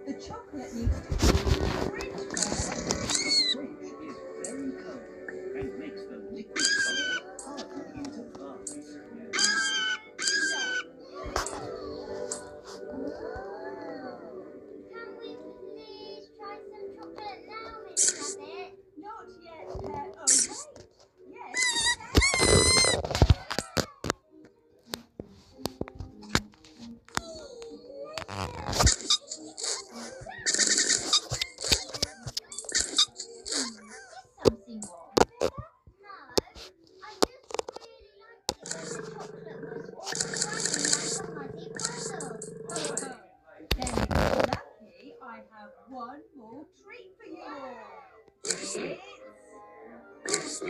The chocolate needs to be in the fridge first. The fridge is very cold and makes the liquid chocolate harden into bars. Can we please try some chocolate now, Miss Rabbit? Not yet, Pet. Oh, wait. Yes, we can. Something wrong? No, I just really liked it when the chocolate was all shiny like a muddy puddle. Then if you're lucky, I have one more treat for you all. It's...